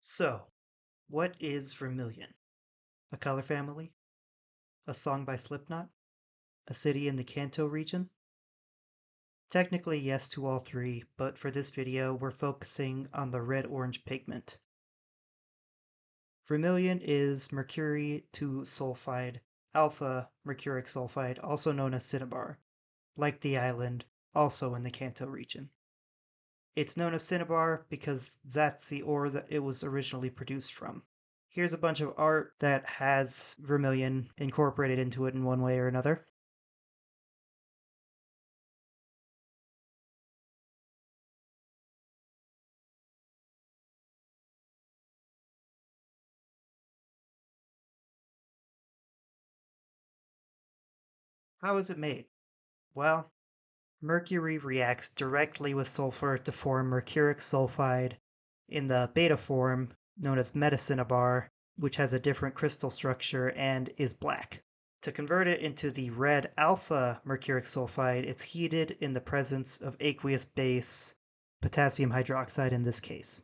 So, what is vermilion? A color family? A song by Slipknot? A city in the Kanto region? Technically, yes to all three, but for this video, we're focusing on the red-orange pigment. Vermilion is mercury to sulfide, alpha mercuric sulfide, also known as cinnabar, like the island, also in the Kanto region. It's known as cinnabar because that's the ore that it was originally produced from. Here's a bunch of art that has vermilion incorporated into it in one way or another. How is it made? Well, mercury reacts directly with sulfur to form mercuric sulfide in the beta form, known as metacinnabar, which has a different crystal structure and is black. To convert it into the red alpha mercuric sulfide, it's heated in the presence of aqueous base, potassium hydroxide in this case.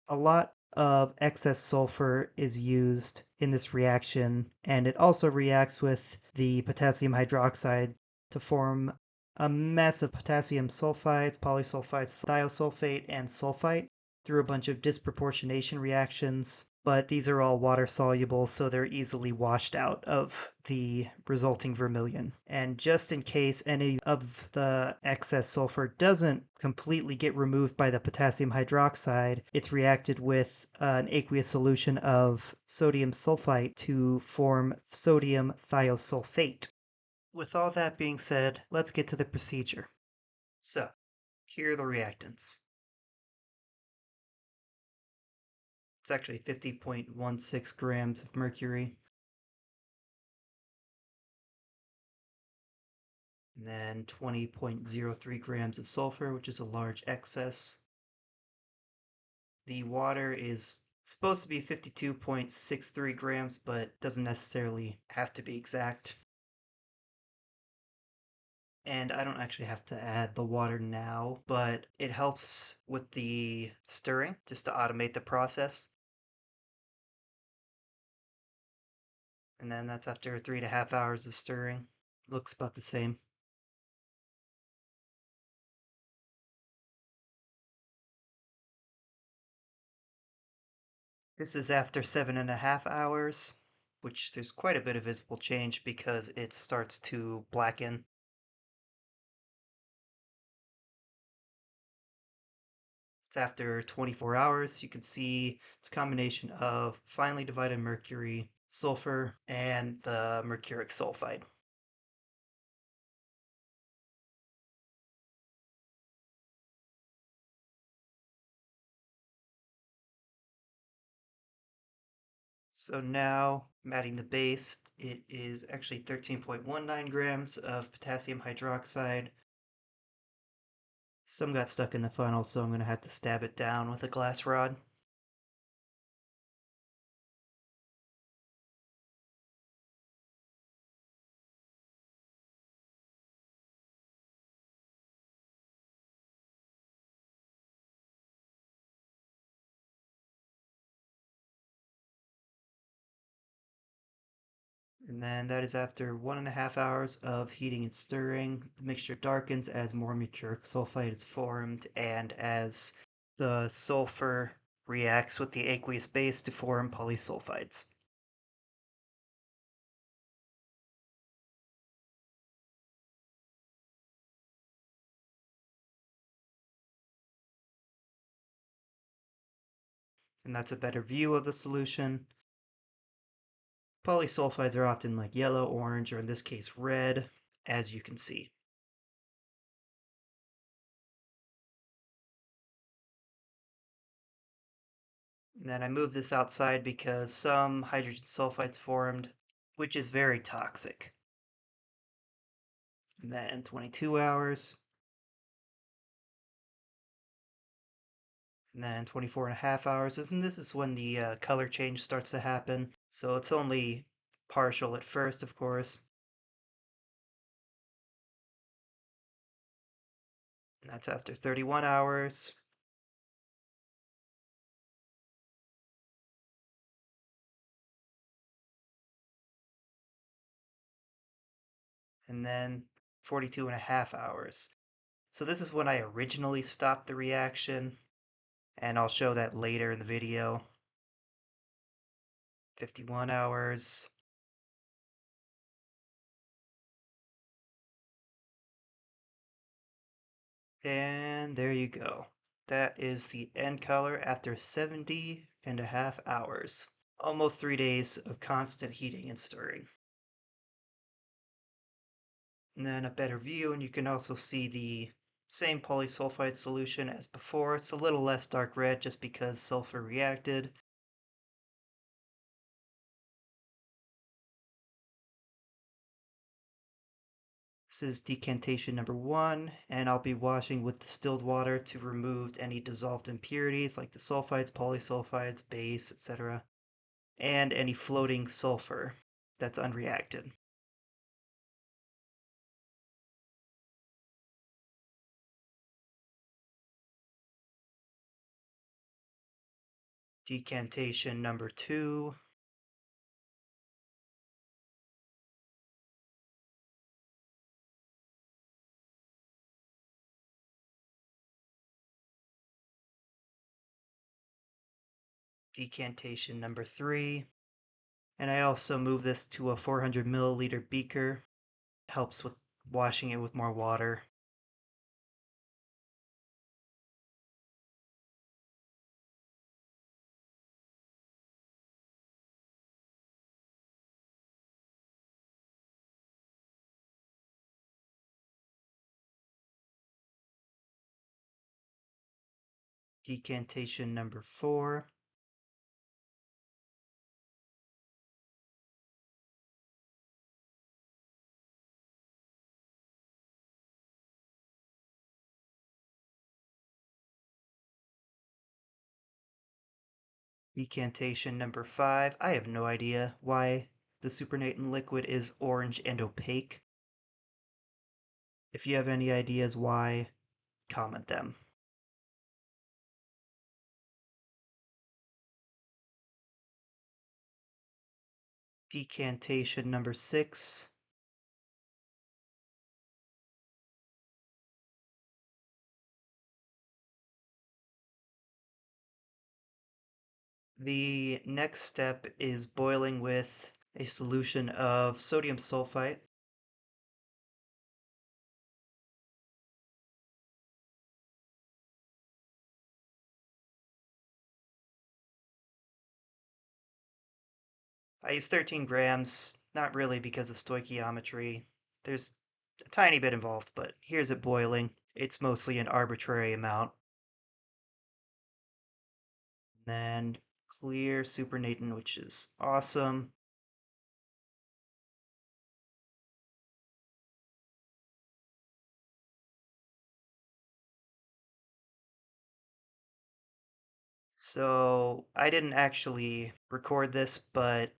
A lot of excess sulfur is used in this reaction, and it also reacts with the potassium hydroxide to form a mess of potassium sulfides, polysulfides, thiosulfate, and sulfite through a bunch of disproportionation reactions, but these are all water soluble, so they're easily washed out of the resulting vermilion. And just in case any of the excess sulfur doesn't completely get removed by the potassium hydroxide, it's reacted with an aqueous solution of sodium sulfite to form sodium thiosulfate. With all that being said, let's get to the procedure. So, here are the reactants. It's actually 50.16 grams of mercury, and then 20.03 grams of sulfur, which is a large excess. The water is supposed to be 52.63 grams, but doesn't necessarily have to be exact. And I don't actually have to add the water now, but it helps with the stirring, just to automate the process. And then that's after 3.5 hours of stirring. Looks about the same. This is after 7.5 hours, which there's quite a bit of visible change because it starts to blacken. It's after 24 hours. You can see it's a combination of finely divided mercury, sulfur, and the mercuric sulfide. So now I'm adding the base. It is actually 13.19 grams of potassium hydroxide. Some got stuck in the funnel, so I'm going to have to stab it down with a glass rod. And then that is after 1.5 hours of heating and stirring. The mixture darkens as more mercuric sulfide is formed and as the sulfur reacts with the aqueous base to form polysulfides. And that's a better view of the solution. Polysulfides are often like yellow, orange, or in this case red, as you can see. And then I move this outside because some hydrogen sulfides formed, which is very toxic. And then 22 hours, and then 24.5 hours, and this is when the color change starts to happen. So it's only partial at first, of course. And that's after 31 hours. and then 42 and a half hours. So this is when I originally stopped the reaction, and I'll show that later in the video. 51 hours. And there you go. That is the end color after 70 and a half hours. Almost 3 days of constant heating and stirring. And then a better view, and you can also see the same polysulfide solution as before. It's a little less dark red just because sulfur reacted. This is decantation number 1, and I'll be washing with distilled water to remove any dissolved impurities like the sulfides, polysulfides, base, etc., and any floating sulfur that's unreacted. Decantation number 2. Decantation number 3. And I also move this to a 400 milliliter beaker. Helps with washing it with more water. Decantation number 4. Decantation number 5. I have no idea why the supernatant liquid is orange and opaque. If you have any ideas why, comment them. Decantation number 6. The next step is boiling with a solution of sodium sulfite. I use 13 grams, not really because of stoichiometry. There's a tiny bit involved, but here's it boiling. It's mostly an arbitrary amount. Then clear supernatant, which is awesome. So I didn't actually record this, but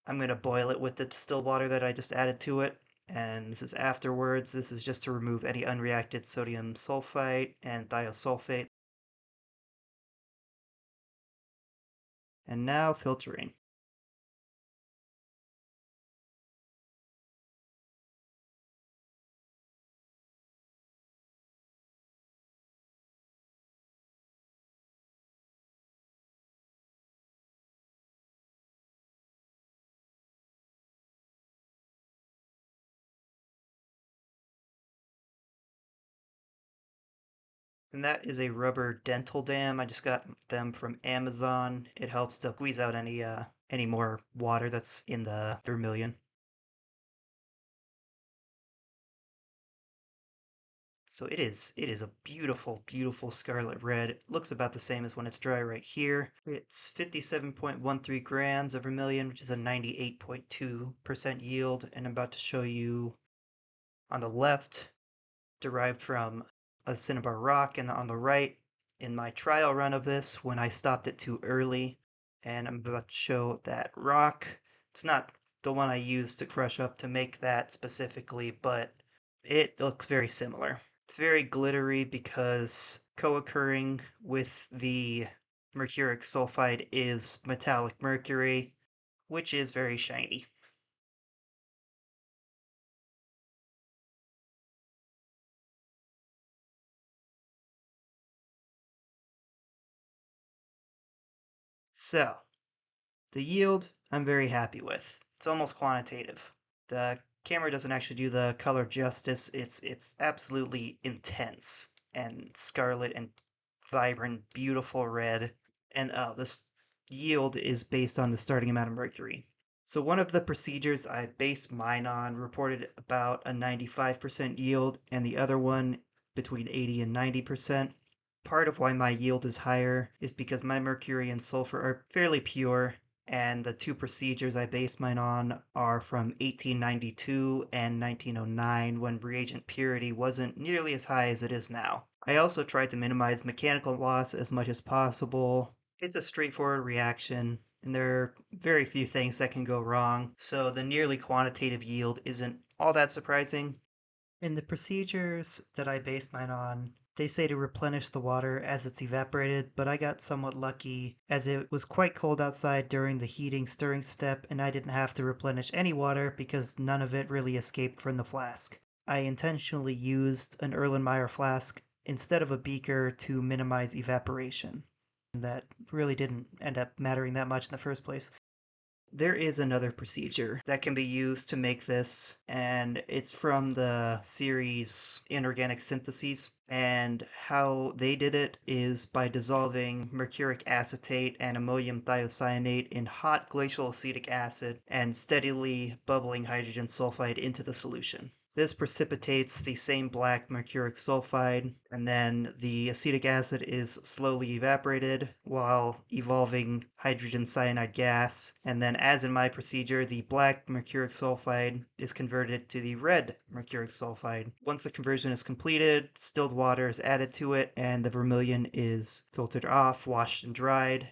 I'm going to boil it with the distilled water that I just added to it. And this is afterwards. This is just to remove any unreacted sodium sulfite and thiosulfate. And now filtering. And that is a rubber dental dam. I just got them from Amazon. It helps to squeeze out any more water that's in the vermilion. So it is a beautiful, beautiful scarlet red. It looks about the same as when it's dry right here. It's 57.13 grams of vermilion, which is a 98.2% yield, and I'm about to show you on the left, derived from a cinnabar rock, and on the right, in my trial run of this, when I stopped it too early, and I'm about to show that rock. It's not the one I used to crush up to make that specifically, but it looks very similar. It's very glittery because co-occurring with the mercuric sulfide is metallic mercury, which is very shiny. So, the yield I'm very happy with. It's almost quantitative. The camera doesn't actually do the color justice. It's absolutely intense and scarlet and vibrant, beautiful red. And this yield is based on the starting amount of mercury. So one of the procedures I based mine on reported about a 95% yield, and the other one between 80 and 90%. Part of why my yield is higher is because my mercury and sulfur are fairly pure, and the two procedures I base mine on are from 1892 and 1909 when reagent purity wasn't nearly as high as it is now. I also tried to minimize mechanical loss as much as possible. It's a straightforward reaction, and there are very few things that can go wrong, so the nearly quantitative yield isn't all that surprising. In the procedures that I base mine on, they say to replenish the water as it's evaporated, but I got somewhat lucky as it was quite cold outside during the heating stirring step and I didn't have to replenish any water because none of it really escaped from the flask. I intentionally used an Erlenmeyer flask instead of a beaker to minimize evaporation. That really didn't end up mattering that much in the first place. There is another procedure that can be used to make this, and it's from the series Inorganic Syntheses. And how they did it is by dissolving mercuric acetate and ammonium thiocyanate in hot glacial acetic acid and steadily bubbling hydrogen sulfide into the solution. This precipitates the same black mercuric sulfide, and then the acetic acid is slowly evaporated while evolving hydrogen cyanide gas. And then, as in my procedure, the black mercuric sulfide is converted to the red mercuric sulfide. Once the conversion is completed, distilled water is added to it, and the vermilion is filtered off, washed, and dried.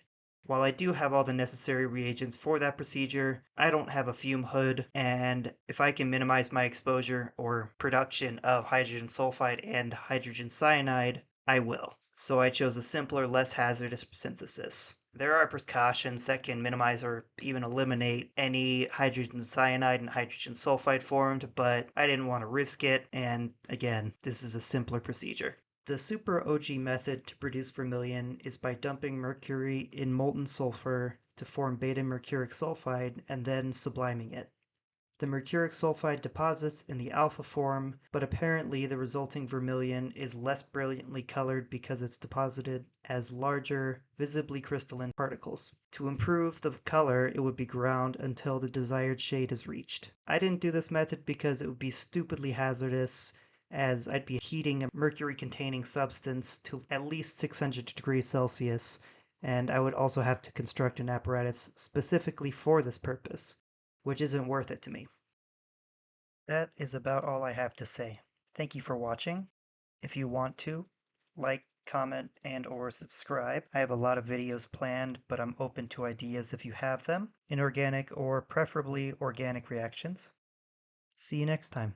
While I do have all the necessary reagents for that procedure, I don't have a fume hood, and if I can minimize my exposure or production of hydrogen sulfide and hydrogen cyanide, I will. So I chose a simpler, less hazardous synthesis. There are precautions that can minimize or even eliminate any hydrogen cyanide and hydrogen sulfide formed, but I didn't want to risk it, and again, this is a simpler procedure. The super OG method to produce vermilion is by dumping mercury in molten sulfur to form beta mercuric sulfide and then subliming it. The mercuric sulfide deposits in the alpha form, but apparently the resulting vermilion is less brilliantly colored because it's deposited as larger, visibly crystalline particles. To improve the color, it would be ground until the desired shade is reached. I didn't do this method because it would be stupidly hazardous, as I'd be heating a mercury-containing substance to at least 600 degrees Celsius, and I would also have to construct an apparatus specifically for this purpose, which isn't worth it to me. That is about all I have to say. Thank you for watching. If you want to, like, comment, and or subscribe. I have a lot of videos planned, but I'm open to ideas if you have them, inorganic or preferably organic reactions. See you next time.